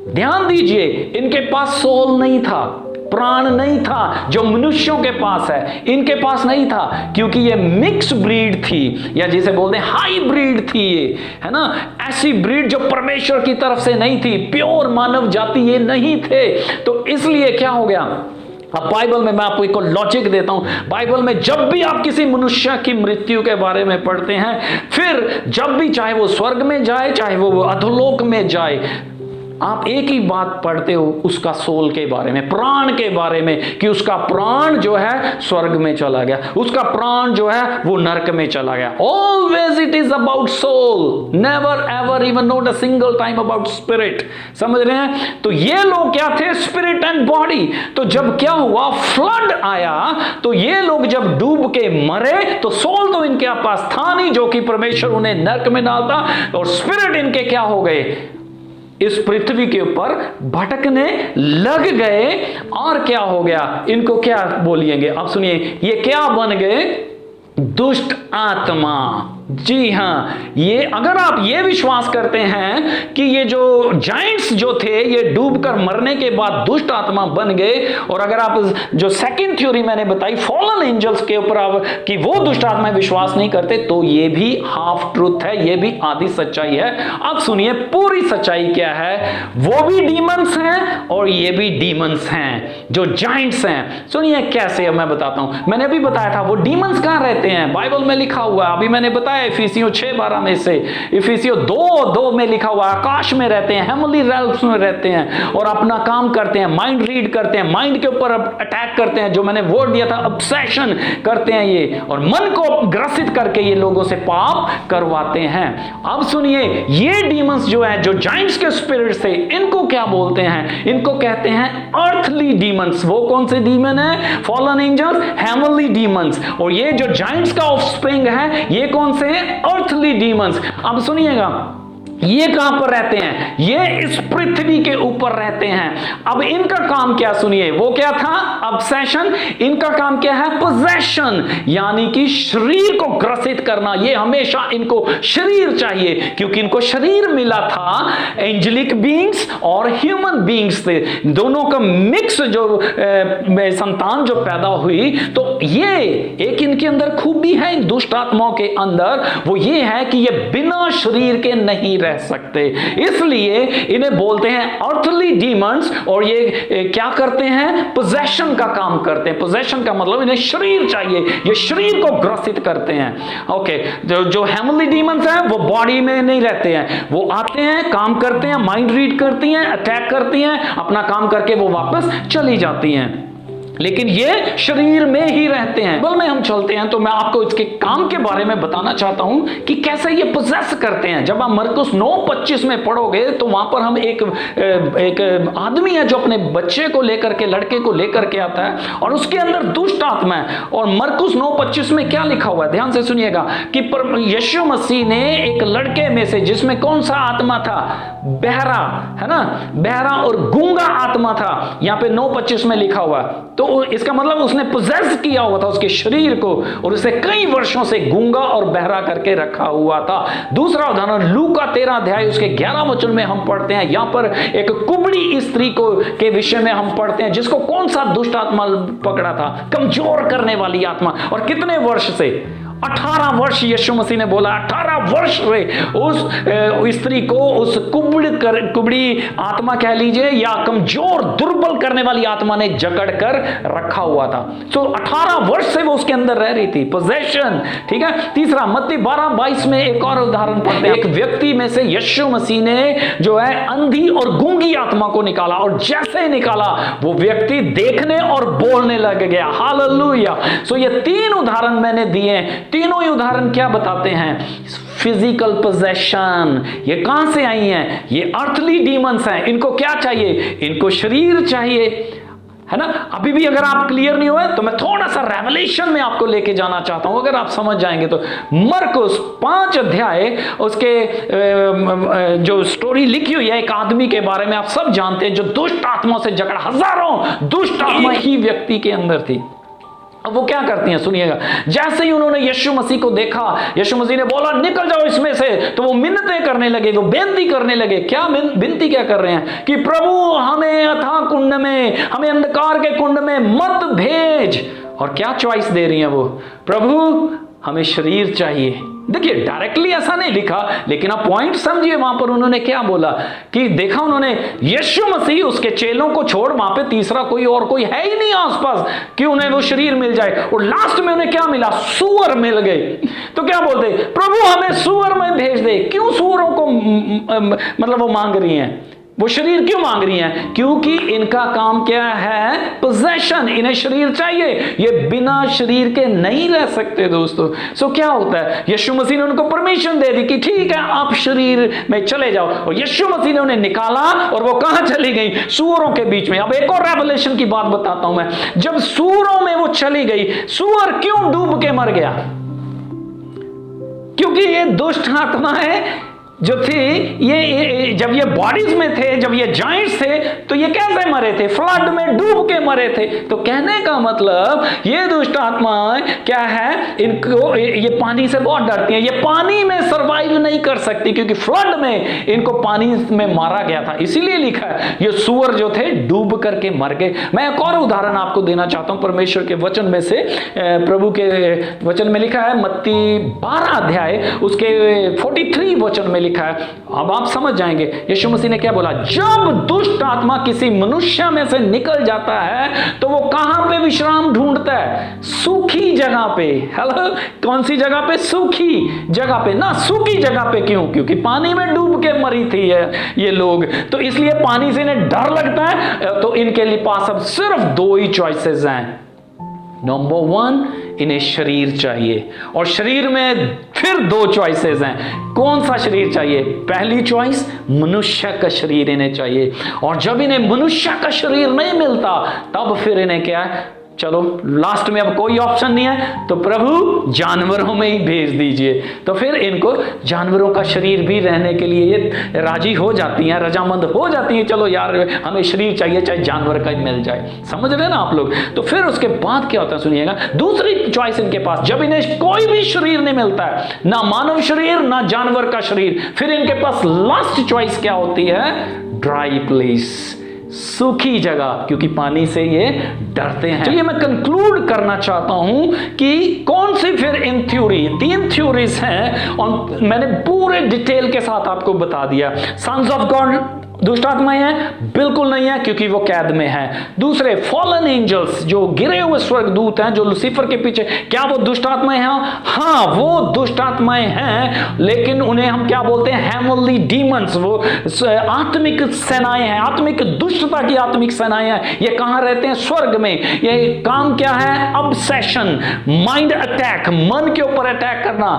ध्यान दीजिए, इनके पास सोल नहीं था, प्राण नहीं था जो मनुष्यों के पास है, इनके पास नहीं था, क्योंकि ये मिक्स ब्रीड थी, या जिसे बोलते हैं हाइब्रिड थी ये, है ना। ऐसी ब्रीड जो परमेश्वर की तरफ से नहीं थी, प्योर मानव जाति ये नहीं थे। तो इसलिए क्या हो गया, अब बाइबल में मैं आपको एक लॉजिक देता हूं। बाइबल में जब भी आप किसी मनुष्य की मृत्यु के बारे में पढ़ते हैं, फिर जब भी, चाहे वो स्वर्ग में जाए चाहे वो अधोलोक में जाए, आप एक ही बात पढ़ते हो उसका सोल के बारे में, प्राण के बारे में, कि उसका प्राण जो है स्वर्ग में चला गया, उसका प्राण जो है वो नरक में चला गया। Always it is about soul, never ever even not a single time about spirit. समझ रहे हैं? तो ये लोग क्या थे, स्पिरिट एंड बॉडी। तो जब क्या हुआ, फ्लड आया, तो ये लोग जब डूब के मरे तो सोल तो इनके पास था नहीं, जो कि परमेश्वर उन्हें नरक में डालता, और स्पिरिट इनके क्या हो गए, इस पृथ्वी के ऊपर भटकने लग गए। और क्या हो गया, इनको क्या बोलिएंगे, आप सुनिए, ये क्या बन गए, दुष्ट आत्मा। जी हां, ये अगर आप ये विश्वास करते हैं कि ये जो जाइंट्स जो थे ये डूबकर मरने के बाद दुष्ट आत्मा बन गए, और अगर आप जो सेकंड थ्योरी मैंने बताई फॉलन एंजल्स के ऊपर आप कि वो दुष्ट आत्मा विश्वास नहीं करते, तो ये भी हाफ ट्रूथ है, ये भी आधी सच्चाई है। अब सुनिए पूरी सच्चाई क्या है, वो भी डीमंस हैं और ये भी डीमंस हैं, जो जाइंट्स हैं। सुनिए कैसे, मैं बताता हूं। मैंने अभी बताया था वो डीमंस कहां रहते हैं, बाइबल में लिखा हुआ, अभी मैंने बताया इफिसियों 6:12 में से, इफिसियों 2:2 में लिखा हुआ, आकाश में रहते हैं, हेवनली रेल्म्स में रहते हैं और अपना काम करते हैं, माइंड रीड करते हैं, माइंड के ऊपर अटैक करते हैं, जो मैंने वर्ड दिया था ऑब्सेशन करते हैं ये, और मन को ग्रसित करके ये लोगों से पाप करवाते हैं। अब सुनिए, ये डीमंस जो है, जो जाइंट्स के स्पिरिट से, इनको क्या बोलते हैं, इनको कहते हैं अर्थली डीमंस। वो कौन से डीमन है, फॉलन एंजल्स, हेवनली डीमंस। और ये जो जाइंट्स का ऑफस्प्रिंग है, ये कौन से हैं, अर्थली डीमंस। अब सुनिएगा, ये कहां पर रहते हैं, ये इस पृथ्वी के ऊपर रहते हैं। अब इनका काम क्या, सुनिए, वो क्या था, ऑब्सेशन। इनका काम क्या है, पोजेशन, यानी कि शरीर को ग्रसित करना। ये हमेशा इनको शरीर चाहिए, क्योंकि इनको शरीर मिला था एंजेलिक बीइंग्स और ह्यूमन बीइंग्स से, दोनों का मिक्स जो संतान जो पैदा हुई। तो ये एक इनके अंदर खूबी है इन दुष्ट आत्माओं के अंदर, वो ये है कि ये बिना शरीर के नहीं रह सकते, इसलिए इन्हें बोलते हैं अर्थली डीमंस। और ये क्या करते हैं, पोजेशन का काम करते हैं। पोजेशन का मतलब इन्हें शरीर चाहिए, ये शरीर को ग्रसित करते हैं। ओके, जो हेवनली डीमंस हैं वो बॉडी में नहीं रहते हैं, वो आते हैं, काम करते हैं, माइंड रीड करती हैं, अटैक करती हैं, अपना काम करके वो वापस चली जाती हैं, लेकिन ये शरीर में ही रहते हैं। बल में हम चलते हैं तो मैं आपको इसके काम के बारे में बताना चाहता हूं कि कैसे ये पोजेस करते हैं। जब आप मरकुस 9:25 में पढ़ोगे तो वहां पर हम एक आदमी है जो अपने बच्चे को लेकर के, लड़के को लेकर के आता है, और उसके अंदर दुष्ट आत्मा है। और मरकुस 9:25 में क्या लिखा हुआ है, ध्यान से सुनिएगा, कि यीशु मसीह ने एक लड़के में से, जिसमें कौन सा आत्मा था, बहरा, है ना, बहरा और गूंगा आत्मा था, यहां पे 9:25 में लिखा हुआ। तो इसका मतलब उसने पोजेस किया हुआ था उसके शरीर को, और उसे कई वर्षों से गूंगा और बहरा करके रखा हुआ था। दूसरा उदाहरण लूका 13 अध्याय उसके 11 वचन में हम पढ़ते हैं, यहां पर एक कुबड़ी स्त्री को के विषय में हम पढ़ते हैं, जिसको कौन सा दुष्ट आत्मा पकड़ा था, कमजोर करने वाली आत्मा। और कितने वर्ष से, 18 वर्ष यीशु मसीह ने बोला 18 वर्ष से उस स्त्री को उस कुबड़ी आत्मा कह लीजिए या कमजोर दुर्बल करने वाली आत्मा ने जकड़ कर रखा हुआ था। तो 18 वर्ष से वो उसके अंदर रह रही थी, पोजेशन। ठीक है। तीसरा मत्ती 12:22 में एक और उदाहरण पढ़ते हैं। एक व्यक्ति में से यीशु मसीह ने जो है अंधी और गूंगी आत्मा को निकाला, और जैसे निकाला वो व्यक्ति देखने और बोलने लग गया। हालेलुया। सो ये 3 उदाहरण मैंने दिए, तीनों ही उदाहरण क्या बताते हैं, फिजिकल पोजेशन। ये कहां से आई हैं, ये अर्थली डीमंस हैं। इनको क्या चाहिए, इनको शरीर चाहिए, है ना। अभी भी अगर आप क्लियर नहीं हुए तो मैं थोड़ा सा रेवलेशन में आपको लेके जाना चाहता हूं, अगर आप समझ जाएंगे तो। मरकुस 5 अध्याय उसके जो स्टोरी लिखी हुई है एक आदमी के बारे में, आप सब जानते हैं, जो दुष्ट आत्मा से जकड़ा, हजारों दुष्ट आत्मा ही व्यक्ति के अंदर थी। अब वो क्या करती हैं सुनिएगा, जैसे ही उन्होंने यीशु मसीह को देखा, यीशु मसीह ने बोला निकल जाओ इसमें से, तो वो मिन्नतें करने लगे, वो बेनती करने लगे। क्या विनती क्या कर रहे हैं कि प्रभु हमें अथाह कुंड में, हमें अंधकार के कुंड में मत भेज। और क्या चॉइस दे रही हैं वो, प्रभु हमें शरीर चाहिए। देखिए डायरेक्टली ऐसा नहीं लिखा, लेकिन आप पॉइंट समझिए, वहां पर उन्होंने क्या बोला कि देखा उन्होंने यीशु मसीह उसके चेलों को छोड़ वहां पे तीसरा कोई है ही नहीं आसपास कि उन्हें वो शरीर मिल जाए, और लास्ट में उन्हें क्या मिला, सूअर मिल गए। तो क्या बोलते, प्रभु हमें सूअर में भेज दे। क्यों सूअरों को मतलब वो मांग रही हैं, वो शरीर क्यों मांग रही हैं, क्योंकि इनका काम क्या है, पोजेशन, इन्हें शरीर चाहिए, ये बिना शरीर के नहीं रह सकते दोस्तों। सो क्या होता है, यीशु मसीह ने उनको परमिशन दे दी कि ठीक है आप शरीर में चले जाओ, और यीशु मसीह ने उन्हें निकाला और वो कहां चली गई, सूअरों के बीच में। अब एक और रेवलेशन की बात बताता हूं मैं, जब सूअरों में वो चली गई, सूअर क्यों डूब के मर गया, क्योंकि ये दुष्ट आत्माएं जो थे, ये जब ये बॉडीज में थे, जब ये जाइंट्स थे, तो ये कैसे मरे थे, फ्लड में डूब के मरे थे। तो कहने का मतलब ये दुष्ट आत्माएं क्या है, इनको ये पानी से बहुत डरती हैं, ये पानी में सरवाइव नहीं कर सकती, क्योंकि फ्लड में इनको पानी में मारा गया था। इसीलिए लिखा है ये सूअर जो थे डूब करके मर गए। मैं एक और उदाहरण आपको देना चाहता हूं परमेश्वर के वचन में से, प्रभु के वचन में लिखा है, मत्ती 12 अध्याय उसके 43 वचन में लिखा है। अब आप समझ जाएंगे यीशु मसीह ने क्या बोला, जब दुष्ट आत्मा किसी मनुष्य में से निकल जाता है तो वो कहां पे विश्राम ढूंढता है, सूखी जगह पे। हेलो, कौन सी जगह पे, सूखी जगह पे ना, सूखी जगह पे क्यों, क्योंकि पानी में डूब के मरी थी ये लोग, तो इसलिए पानी से इन्हें डर लगता है। तो इनके लिए पास अब सिर्फ 2 ही चॉइसेस हैं। नंबर 1, इन्हें शरीर चाहिए, और शरीर में फिर 2 चॉइसेस हैं। कौन सा शरीर चाहिए, पहली चॉइस मनुष्य का शरीर इन्हें चाहिए, और जब इन्हें मनुष्य का शरीर नहीं मिलता तब फिर इन्हें क्या है, चलो लास्ट में अब कोई ऑप्शन नहीं है तो प्रभु जानवरों में ही भेज दीजिए। तो फिर इनको जानवरों का शरीर भी रहने के लिए ये राजी हो जाती हैं, रजामंद हो जाती हैं, चलो यार हमें शरीर चाहिए चाहे जानवर का ही मिल जाए। समझ रहे ना आप लोग। तो फिर उसके बाद क्या होता है सुनिएगा, दूसरी चॉइस इनके पास, जब इन्हें कोई भी शरीर नहीं मिलता है, ना मानव शरीर ना जानवर का शरीर, फिर इनके पास लास्ट चॉइस क्या होती है, ड्राई प्लेस, सूखी जगह, क्योंकि पानी से ये डरते हैं। चलिए मैं कंक्लूड करना चाहता हूं कि कौन सी फिर इन थ्योरी, 3 थ्योरीज हैं और मैंने पूरे डिटेल के साथ आपको बता दिया। सन्स ऑफ गॉड दुष्ट आत्माएं हैं, बिल्कुल नहीं है, क्योंकि वो कैद में है। दूसरे फॉलन एंजल्स, जो गिरे हुए स्वर्गदूत हैं, जो लूसीफर के पीछे, क्या वो दुष्ट आत्माएं हैं? हाँ, वो दुष्ट आत्माएं हैं, लेकिन उन्हें हम क्या बोलते हैं, हेवनली डीमंस, वो आत्मिक सेनाएं हैं, आत्मिक दुष्टता की आत्मिक सेनाएं हैं। ये कहां रहते हैं, स्वर्ग में। ये काम क्या है, ऑब्सेशन, माइंड अटैक, मन के ऊपर अटैक करना।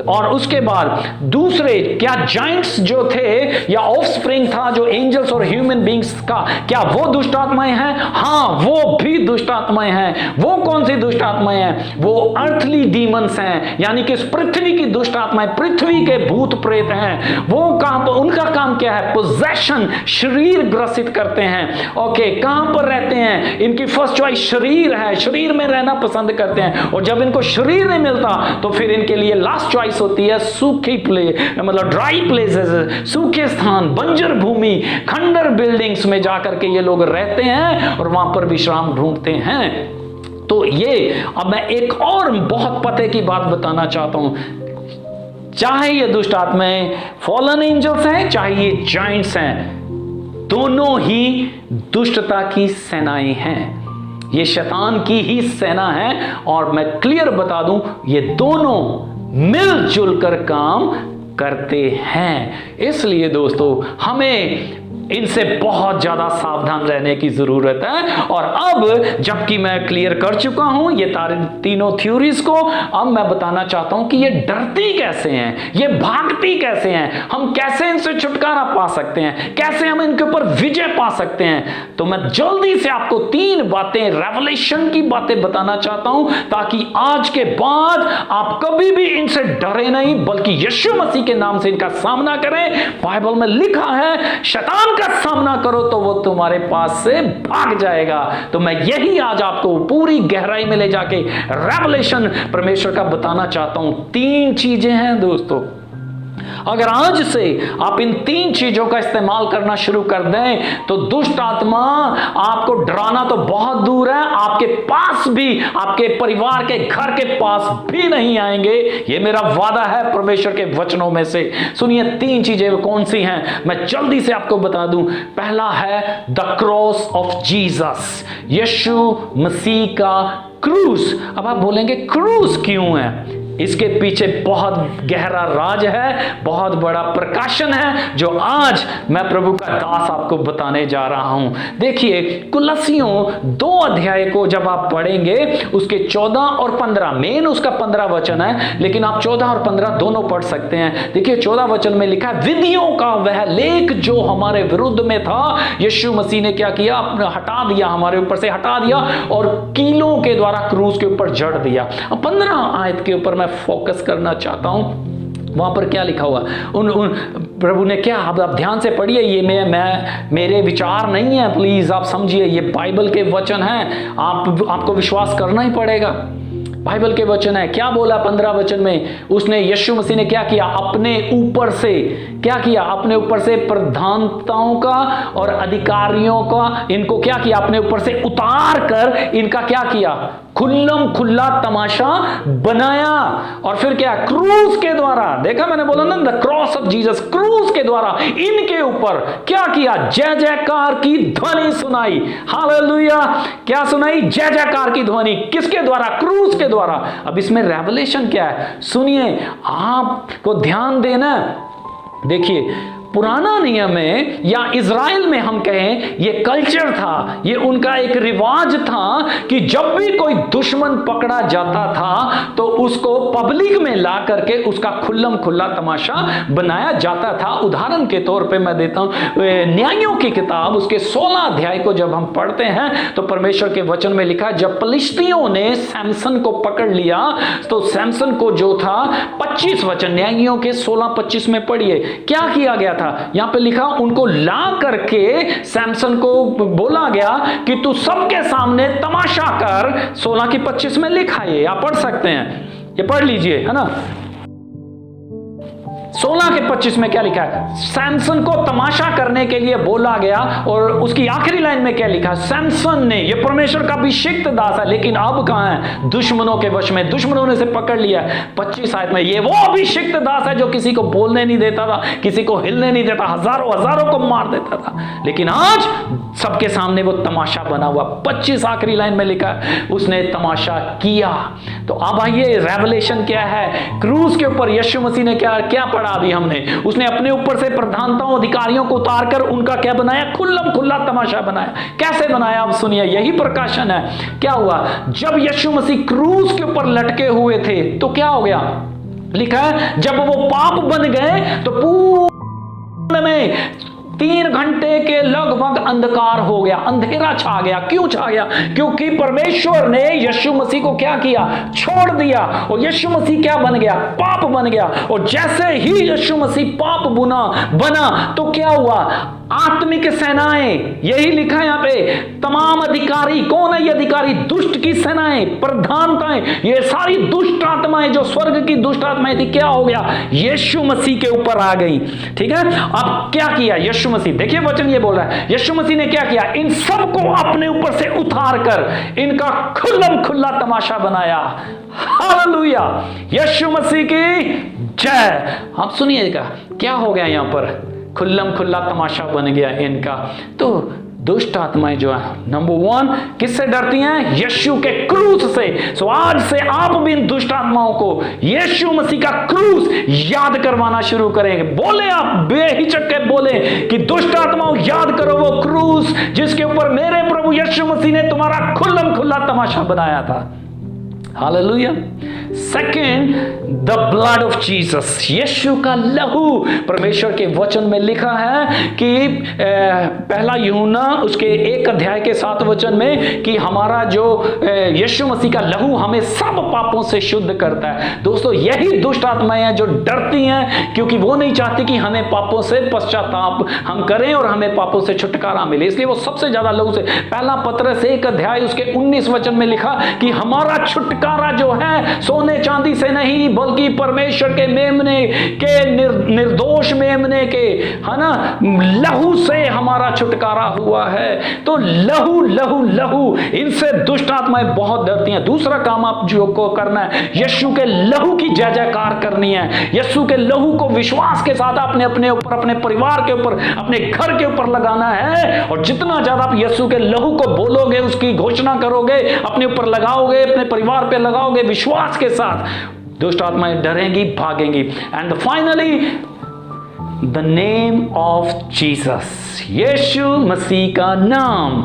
और उसके बाद दूसरे क्या जाइंट्स जो थे या ऑफस्प्रिंग था जो एंजल्स और ह्यूमन बींग्स का, क्या वो दुष्ट आत्माएं हैं? हाँ, वो भी दुष्ट आत्माएं हैं। वो कौन सी दुष्ट आत्माएं हैं? वो अर्थली डीमंस हैं, यानी कि पृथ्वी की दुष्ट आत्माएं, पृथ्वी के भूत प्रेत हैं। वो काम, उनका काम क्या है, पोजेशन, शरीर ग्रसित करते हैं। ओके, कहां पर रहते हैं? इनकी फर्स्ट चॉइस शरीर है, शरीर में रहना पसंद करते हैं, और जब इनको शरीर नहीं मिलता तो फिर इनके लिए लास्ट चॉइस होती है सूखी मतलब ड्राई प्लेसेस, सूखे स्थान, बंजर भूमि, खंडर बिल्डिंग्स में जाकर के ये लोग रहते हैं और वहां पर विश्राम ढूंढते हैं। तो ये अब मैं एक और बहुत पते की बात बताना चाहता हूं, चाहे ये दुष्ट आत्माएं फॉलन एंजल्स हैं, चाहे ये जाइंट्स हैं, दोनों ही दुष्टता की सेनाएं हैं। ये शैतान की ही सेना है, और मैं क्लियर बता दूं, ये दोनों मिलजुल कर काम करते हैं। इसलिए दोस्तों हमें इनसे बहुत ज्यादा सावधान रहने की जरूरत है। और अब जबकि मैं क्लियर कर चुका हूं ये तीनों थ्योरीज को, अब मैं बताना चाहता हूं कि ये डरती कैसे हैं, ये भागती कैसे हैं, हम कैसे इनसे छुटकारा पा सकते हैं, कैसे हम इनके ऊपर विजय पा सकते हैं। तो मैं जल्दी से आपको 3 बातें, रेवलेशन की बातें बताना चाहता हूं, ताकि आज के बाद आप कभी भी इनसे डरे नहीं, बल्कि यीशु मसीह के नाम से इनका सामना करें। बाइबल में लिखा है, शैतान का सामना करो तो वो तुम्हारे पास से भाग जाएगा। तो मैं यही आज आपको पूरी गहराई में ले जाके रेवलेशन परमेश्वर का बताना चाहता हूं। 3 चीजें हैं दोस्तों, अगर आज से आप इन 3 चीजों का इस्तेमाल करना शुरू कर दें तो दुष्ट आत्मा आपको डराना तो बहुत दूर है, आपके पास भी, आपके परिवार के घर के पास भी नहीं आएंगे। ये मेरा वादा है परमेश्वर के वचनों में से। सुनिए 3 चीजें कौन सी हैं, मैं जल्दी से आपको बता दूं। पहला है the cross of Jesus, Yeshu मसीह का क्रूस। अब आप बोलेंगे क्रूस क्यों है? इसके पीछे बहुत गहरा राज है, बहुत बड़ा प्रकाशन है, जो आज मैं प्रभु का दास आपको बताने जा रहा हूं। देखिए कुलस्सियों 2 अध्याय को जब आप पढ़ेंगे, उसके 14 और 15, मेन उसका 15 वचन है, लेकिन आप 14 और 15 दोनों पढ़ सकते हैं। देखिए 14 वचन में लिखा है, विधियों का वह लेख जो हमारे विरुद्ध में था, यीशु मसीह ने क्या किया? हटा दिया, हमारे ऊपर से हटा दिया और कीलों के द्वारा क्रूस के ऊपर जड़ दिया। 15 आयत के ऊपर मैं फोकस करना चाहता हूं। वहां पर क्या लिखा हुआ? उन प्रभु ने क्या, आप ध्यान से पढ़िए, ये मेरे विचार नहीं है, प्लीज आप समझिए, ये बाइबल के वचन हैं, आपको विश्वास करना ही पड़ेगा। बाइबल के वचन है। क्या बोला 15 वचन में? उसने, यीशु मसीह ने क्या किया? अपने ऊपर से क्या किया? अपने ऊपर से प्रधानताओं का और अधिकारियों का, इनको क्या किया? अपने ऊपर से उतार कर इनका क्या किया? खुल्लम खुल्ला तमाशा बनाया। और फिर क्या? क्रूस के द्वारा, देखा मैंने बोला ना, द क्रॉस ऑफ जीसस, क्रूस के द्वारा इनके ऊपर क्या किया? जय जयकार की ध्वनि सुनाई। हालेलुया! क्या सुनाई? जय जयकार की ध्वनि। किसके द्वारा? क्रूस के द्वारा। अब इसमें रेवलेशन क्या है? सुनिए, आपको ध्यान देना। देखिए पुराना नियम में या इज़राइल में हम कहें, ये कल्चर था, ये उनका एक रिवाज था कि जब भी कोई दुश्मन पकड़ा जाता था तो उसको पब्लिक में ला करके उसका खुल्लम खुल्ला तमाशा बनाया जाता था। उदाहरण के तौर पे मैं देता हूं, न्यायों की किताब उसके 16 अध्याय को जब हम पढ़ते हैं तो परमेश्वर के वचन में लिखा, जब पलिश्तियों ने सैमसन को पकड़ लिया तो सैमसन को जो था, 25 वचन न्यायों के 16-25 में पढ़िए, क्या किया गया? यहां पे लिखा, उनको ला करके सैमसन को बोला गया कि तू सबके सामने तमाशा कर। 16 की 25 में लिखा, ये आप पढ़ सकते हैं, ये पढ़ लीजिए, है ना। 16 के 25 में क्या लिखा है? सैमसन को तमाशा करने के लिए बोला गया। और उसकी आखिरी लाइन में क्या लिखा? सैमसन ने, ये परमेश्वर का अभिषिक्त दास है, लेकिन अब कहां है? दुश्मनों के वश में, दुश्मनों ने से पकड़ लिया। 25 आयत में, ये वो अभिषिक्त दास है जो किसी को बोलने नहीं देता था, किसी को हिलने नहीं देता, हजारों को मार देता था, लेकिन आज सबके सामने वो तमाशा बना हुआ। 25 आखिरी लाइन में लिखा, उसने तमाशा किया। तो अब आइए, रेवलेशन क्या है? क्रूस के ऊपर यीशु मसीह ने क्या पढ़ा अभी हमने? उसने अपने ऊपर से प्रधानताओं, अधिकारियों को उतार कर उनका क्या बनाया? खुल्लम खुल्ला तमाशा बनाया। कैसे बनाया? अब सुनिए, यही प्रकाशन है। क्या हुआ? जब यीशु मसीह क्रूस के ऊपर लटके हुए थे तो क्या हो गया? लिखा है, जब वो पाप बन गए तो पूर्ण में 3 घंटे के लगभग अंधकार हो गया, अंधेरा छा गया। क्यों छा गया? क्योंकि परमेश्वर ने यीशु मसीह को क्या किया? छोड़ दिया। और यीशु मसीह क्या बन गया? पाप बन गया। और जैसे ही यीशु मसीह पाप बना तो क्या हुआ? आत्मिक सेनाएं, यही लिखा है यहां पे, तमाम अधिकारी, कौन है ये अधिकारी? दुष्ट की सेनाएं, प्रधानताएं, ये सारी दुष्ट आत्माएं, जो स्वर्ग की दुष्ट आत्माएं थी, क्या हो गया? यीशु मसीह के ऊपर आ गई। ठीक है, अब क्या किया यीशु मसीह? देखिए वचन ये बोल रहा है, यीशु मसीह ने क्या किया? इन सबको अपने ऊपर से उतार कर इनका खुल्लम खुल्ला तमाशा बनाया। हालेलुया! यीशु मसीह की जय। आप सुनिएगा क्या हो गया यहां पर? खुल्लम खुल्ला तमाशा बन गया इनका। तो दुष्ट आत्माएं जो है, नंबर 1 किससे डरती हैं? यीशु के क्रूस से। सो आज से आप भी इन दुष्ट आत्माओं को यीशु मसीह का क्रूस याद करवाना शुरू करेंगे। बोले, आप बेहिचक के बोले कि दुष्ट आत्माओं, याद करो वो क्रूस जिसके ऊपर मेरे प्रभु यीशु मसीह ने तुम्हारा खुल्लम खुल्ला तमाशा बनाया था। Hallelujah! Second, the blood of Jesus, Yeshu का लहू। परमेश्वर के वचन में लिखा है कि पहला यूहन्ना उसके 1 अध्याय के 7 वचन में कि हमारा जो यीशु मसीह का लहू हमें सब पापों से शुद्ध करता है। दोस्तों, यही दुष्ट आत्माएं हैं जो डरती हैं, क्योंकि वो नहीं चाहती कि हमें पापों से पश्चाताप हम करें और हमें पापों से छुटकारा मिले, इसलिए वो सबसे ज्यादा लहू से। पहला पत्रस 1 अध्याय उसके 19 वचन में लिखा कि हमारा छुटकारा जो है सोने चांदी से नहीं, बल्कि परमेश्वर के मेमने के निर्दोष मेमने के, है ना, लहू से हमारा छुटकारा हुआ है। तो लहू लहू लहू, इनसे दुष्ट आत्माएं बहुत डरती हैं। दूसरा काम आप जो को करना है, यीशु के लहू की जय जयकार करनी है। यीशु के लहू को विश्वास के साथ अपने अपने ऊपर, अपने परिवार के ऊपर, अपने घर के ऊपर लगाना है। और जितना ज्यादा आप यीशु के लहू को बोलोगे, उसकी घोषणा करोगे, अपने ऊपर लगाओगे, अपने परिवार पे लगाओगे विश्वास के साथ, दुष्ट आत्माएं डरेंगी, भागेंगी। And finally, the name of Jesus, Yeshu मसीह का नाम।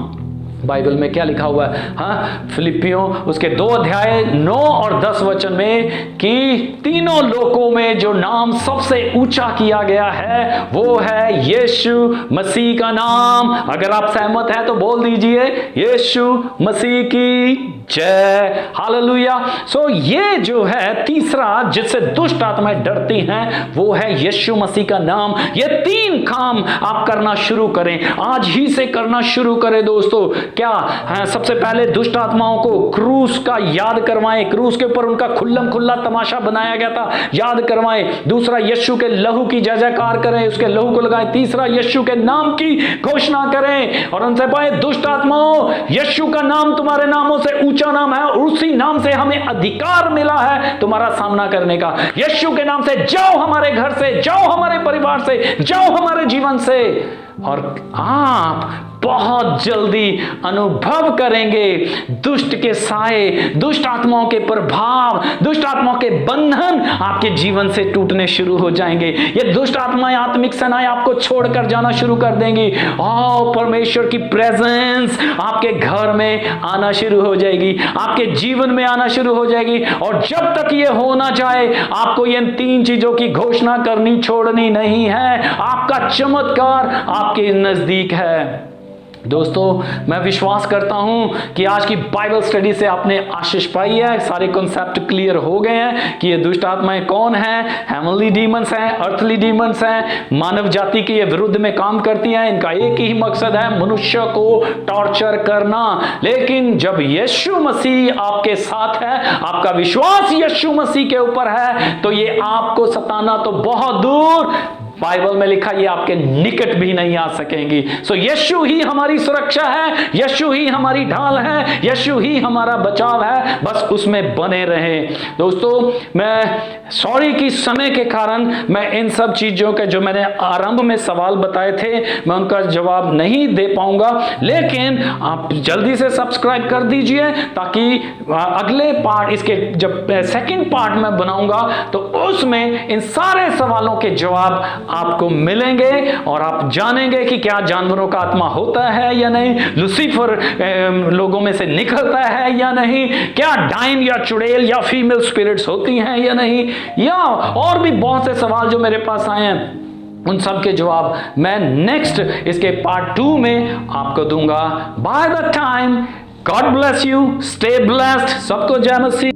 बाइबल में क्या लिखा हुआ है? हाँ, फिलिपियों उसके 2 अध्याय 9 और 10 वचन में कि तीनों लोकों में जो नाम सबसे ऊंचा किया गया है वो है यीशु मसीह का नाम। अगर आप सहमत हैं तो बोल दीजिए, यीशु मसीह की जय, हालेलुया। सो ये जो है तीसरा जिससे दुष्ट आत्माएं डरती हैं वो है यीशु मसीह का नाम। ये 3 काम आप करना शुरू करें, आज ही से करना शुरू करें दोस्तों। क्या है? सबसे पहले दुष्ट आत्माओं को क्रूस का याद करवाएं, क्रूस के ऊपर उनका खुल्लम खुल्ला तमाशा बनाया गया था, याद करवाएं। दूसरा, यीशु के लहू की जय जयकार करें, उसके लहू को लगाएं। तीसरा, यीशु के नाम की घोषणा करें और उनसे पाए, दुष्ट आत्माओं, यीशु का नाम तुम्हारे नामों से ऊंचा नाम है और उसी नाम से हमें अधिकार मिला है तुम्हारा सामना करने का। यीशु के नाम से जाओ हमारे घर से, जाओ हमारे परिवार से, जाओ हमारे जीवन से, और आप बहुत जल्दी अनुभव करेंगे दुष्ट के साए, दुष्ट आत्माओं के प्रभाव, दुष्ट आत्माओं के बंधन आपके जीवन से टूटने शुरू हो जाएंगे। ये दुष्ट आत्माएं, आत्मिक सेनाएं आपको छोड़कर जाना शुरू कर देंगी। परमेश्वर की प्रेजेंस आपके घर में आना शुरू हो जाएगी, आपके जीवन में आना शुरू हो जाएगी। और जब तक ये हो ना जाए, आपको इन 3 चीजों की घोषणा करनी छोड़नी नहीं है। आपका चमत्कार आपके नजदीक है। दोस्तों, मैं विश्वास करता हूं कि आज की बाइबल स्टडी से आपने आशीष पाई है, सारे कॉन्सेप्ट क्लियर हो गए हैं कि ये दुष्ट आत्माएं कौन हैं, हेवनली डीमंस हैं, अर्थली डीमंस हैं, मानव जाति के ये विरुद्ध में काम करती हैं। इनका एक ही मकसद है, मनुष्य को टॉर्चर करना। लेकिन जब यीशु मसीह आपके साथ है, आपका विश्वास यीशु मसीह के ऊपर है, तो ये आपको सताना तो बहुत दूर, बाइबल में लिखा, ये आपके निकट भी नहीं आ सकेंगी। सो यीशु ही हमारी सुरक्षा है, यीशु ही हमारी ढाल है, यीशु ही हमारा बचाव है, बस उसमें बने रहें। दोस्तों, मैं सॉरी कि समय के कारण मैं इन सब चीजों के जो मैंने आरंभ में सवाल बताए थे, मैं उनका जवाब नहीं दे पाऊंगा, लेकिन आप जल्दी से सब्सक्राइब कर दीजिए ताकि अगले पार्ट, इसके जब सेकंड पार्ट में बनाऊंगा तो उसमें इन सारे सवालों के जवाब आपको मिलेंगे और आप जानेंगे कि क्या जानवरों का आत्मा होता है या नहीं, लूसीफर लोगों में से निकलता है या नहीं, क्या डाइन या चुड़ैल या फीमेल स्पिरिट्स होती हैं या नहीं, या और भी बहुत से सवाल जो मेरे पास आए हैं, उन सब के जवाब मैं नेक्स्ट इसके पार्ट 2 में आपको दूंगा। By the time, God bless you, stay blessed, सबको जय मसीह।